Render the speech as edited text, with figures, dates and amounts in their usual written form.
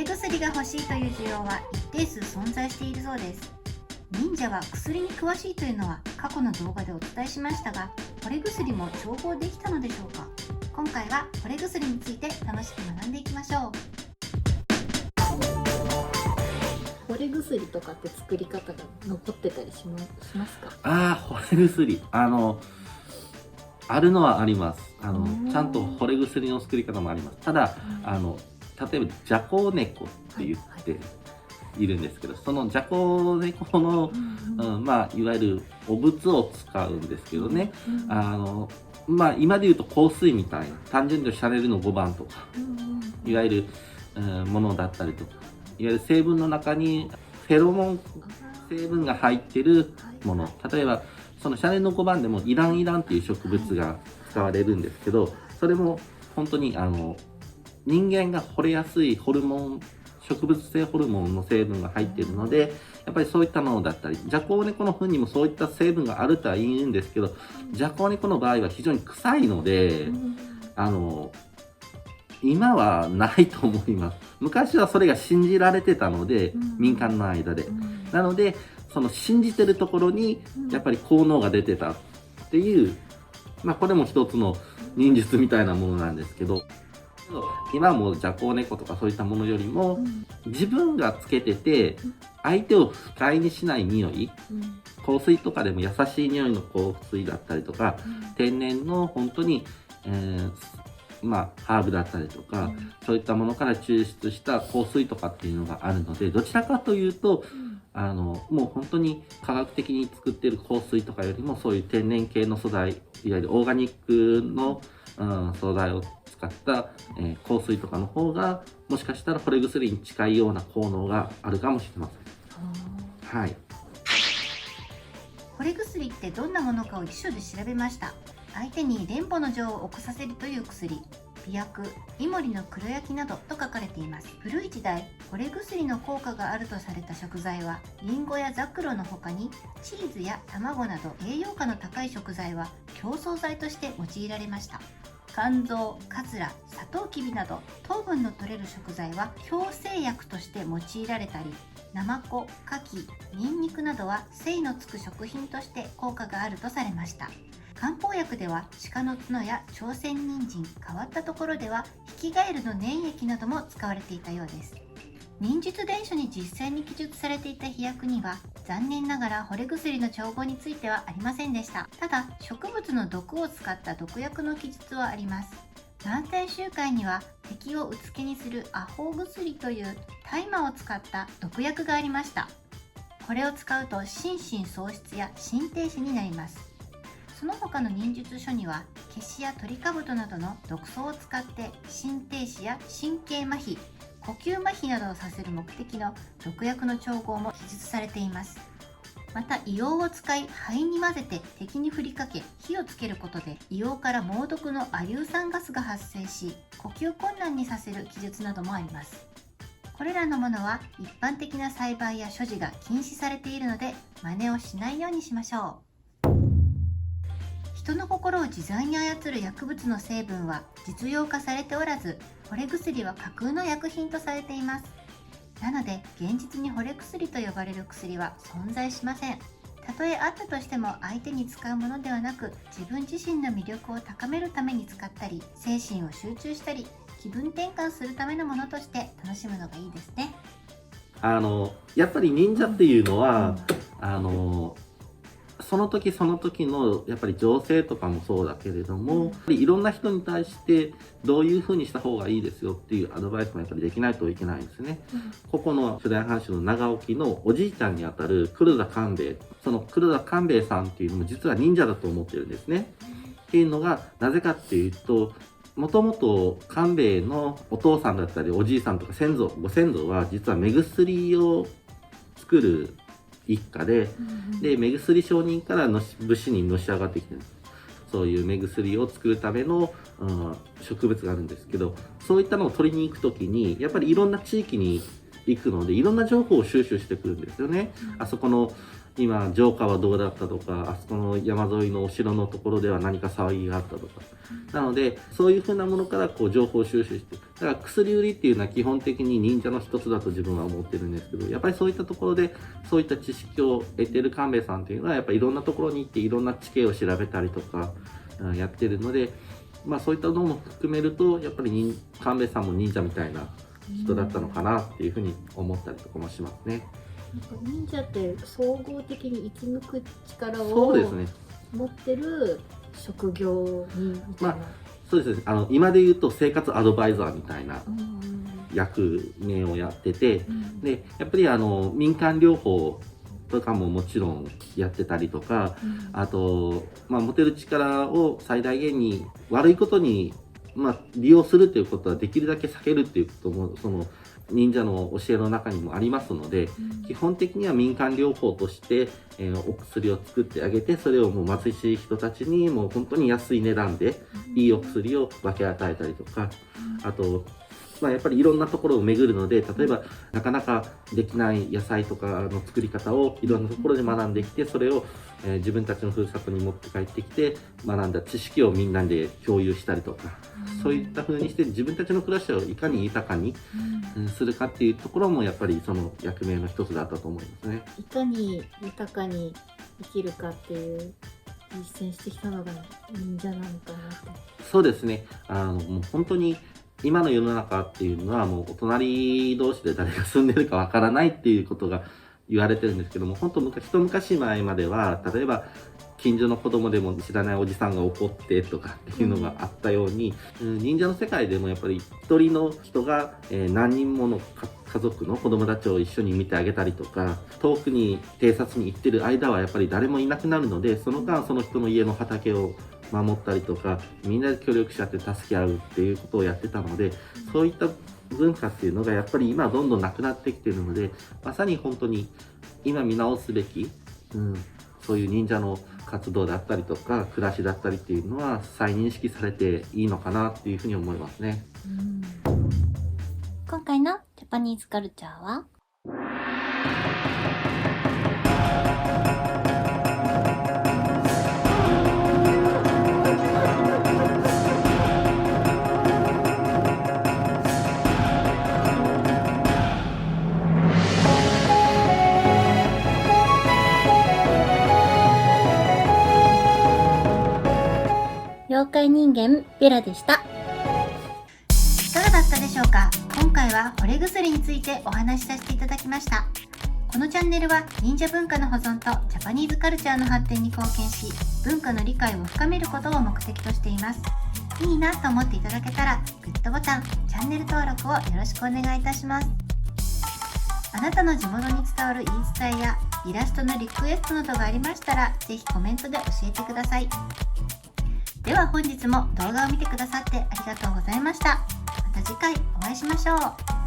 れ薬が欲しいという需要は一定数存在しているそうです。忍者は薬に詳しいというのは過去の動画でお伝えしましたが、惚れ薬も調合できたのでしょうか。今回は惚れ薬について楽しく学んでいきましょう。惚れ薬とかって作り方が残ってたりしますか？惚れ薬あるのはあります。ちゃんと惚れ薬の作り方もあります。ただ、例えばじゃこう猫って言っているんですけど、そのじゃこう猫の、いわゆるお仏を使うんですけどね、今で言うと香水みたいな、単純にシャネルの5番とか、いわゆる、ものだったりとか、いわゆる成分の中にフェロモン成分が入ってるもの、例えばそのシャネルの5番でもイランっていう植物が使われるんですけど、それも本当に人間が惚れやすいホルモン、植物性ホルモンの成分が入っているので、やっぱりそういったものだったり、ジャコウネコの糞にもそういった成分があるとは言うんですけど、ジャコウネコの場合は非常に臭いので、今はないと思います。昔はそれが信じられてたので、民間の間で。なので、その信じてるところに、やっぱり効能が出てたっていう、これも一つの忍術みたいなものなんですけど、今はもうジャコウネコとかそういったものよりも、自分がつけてて、相手を不快にしない匂い、香水とかでも優しい匂いの香水だったりとか、天然の本当に、ハーブだったりとか、そういったものから抽出した香水とかっていうのがあるので、どちらかというと、もう本当に科学的に作ってる香水とかよりも、そういう天然系の素材、いわゆるオーガニックの、素材を使った、香水とかの方が、もしかしたら惚れ薬に近いような効能があるかもしれません。はい。惚れ薬ってどんなものかを辞書で調べました。相手に連母の情を起こさせるという薬、媚薬、イモリの黒焼きなどと書かれています。古い時代、惚れ薬の効果があるとされた食材はリンゴやザクロの他に、チーズや卵など栄養価の高い食材は強壮剤として用いられました。肝臓、カツラ、サトウキビなど糖分の取れる食材は強制薬として用いられたり、ナマコ、カキ、ニンニクなどは精のつく食品として効果があるとされました。漢方薬では鹿の角や朝鮮人参、変わったところではヒキガエルの粘液なども使われていたようです。忍術伝書に実際に記述されていた飛薬には残念ながら惚れ薬の調合についてはありませんでした。ただ植物の毒を使った毒薬の記述はあります。南泉集会には敵をうつけにするアホウ薬という大麻を使った毒薬がありました。これを使うと心神喪失や心停止になります。その他の忍術書にはケシやトリカブトなどの毒草を使って心停止や神経麻痺、呼吸麻痺などをさせる目的の毒薬の調合も記述されています。また硫黄を使い灰に混ぜて敵に振りかけ火をつけることで硫黄から猛毒の亜硫酸ガスが発生し呼吸困難にさせる記述などもあります。これらのものは一般的な栽培や所持が禁止されているので真似をしないようにしましょう。人の心を自在に操る薬物の成分は実用化されておらず、惚れ薬は架空の薬品とされています。なので現実に惚れ薬と呼ばれる薬は存在しません。たとえあったとしても相手に使うものではなく、自分自身の魅力を高めるために使ったり、精神を集中したり、気分転換するためのものとして楽しむのがいいですね。やっぱり忍者っていうのは、その時その時のやっぱり情勢とかもそうだけれども、いろんな人に対してどういう風にした方がいいですよっていうアドバイスもやっぱりできないといけないんですね。ここの初代藩主の長沖のおじいちゃんにあたる黒田官兵衛、その黒田官兵衛さんっていうのも実は忍者だと思ってるんですね。っていうのがなぜかっていうと、もともと官兵衛のお父さんだったりおじいさんとかご先祖は実は目薬を作る一家で、目薬商人から武士にのし上がってきてるんです。そういう目薬を作るための、植物があるんですけど、そういったのを取りに行くときにやっぱりいろんな地域に行くのでいろんな情報を収集してくるんですよね。あそこの今城下はどうだったとか、あそこの山沿いのお城のところでは何か騒ぎがあったとか、なのでそういうふうなものからこう情報収集して、だから薬売りっていうのは基本的に忍者の一つだと自分は思ってるんですけど、やっぱりそういったところでそういった知識を得てる官兵衛さんっていうのはやっぱりいろんなところに行っていろんな地形を調べたりとかやってるので、そういったのも含めるとやっぱり官兵衛さんも忍者みたいな人だったのかなっていうふうに思ったりとかもしますね。なんか忍者って総合的に生き抜く力をそうですね。持ってる職業にみたいな。そうですね。今で言うと生活アドバイザーみたいなうん役名をやってて、うんでやっぱり民間療法とかももちろんやってたりとか、あと、持てる力を最大限に悪いことに、利用するということはできるだけ避けるっていうこともその忍者の教えの中にもありますので、基本的には民間療法として、お薬を作ってあげて、それをもう貧しい人たちにもう本当に安い値段でいいお薬を分け与えたりとか、あとやっぱりいろんなところを巡るので、例えばなかなかできない野菜とかの作り方をいろんなところで学んできて、それを、自分たちのふるさとに持って帰ってきて学んだ知識をみんなで共有したりとか、そういった風にして自分たちの暮らしをいかに豊かに、するかっていうところもやっぱりその役目の一つだったと思いますね。いかに豊かに生きるかっていう実践してきたのが忍者なのかなって。そうですね。もう本当に今の世の中っていうのはもうお隣同士で誰が住んでるかわからないっていうことが言われてるんですけども、本当一昔前までは例えば近所の子供でも知らないおじさんが怒ってとかっていうのがあったように、忍者の世界でもやっぱり一人の人が、何人もの家族の子供たちを一緒に見てあげたりとか、遠くに偵察に行ってる間はやっぱり誰もいなくなるので、その間その人の家の畑を守ったりとか、みんなで協力し合って助け合うっていうことをやってたので、そういった文化っていうのがやっぱり今どんどんなくなってきているので、まさに本当に今見直すべき、そういう忍者の活動だったりとか暮らしだったりっていうのは再認識されていいのかなっていうふうに思いますね。今回のジャパニーズカルチャーは妖怪人間ベラでした。いかがだったでしょうか。今回は惚れ薬についてお話しさせていただきました。このチャンネルは忍者文化の保存とジャパニーズカルチャーの発展に貢献し、文化の理解を深めることを目的としています。いいなと思っていただけたらグッドボタン、チャンネル登録をよろしくお願いいたします。あなたの地元に伝わる言い伝えやイラストのリクエストなどがありましたら、ぜひコメントで教えてください。では本日も動画を見てくださってありがとうございました。また次回お会いしましょう。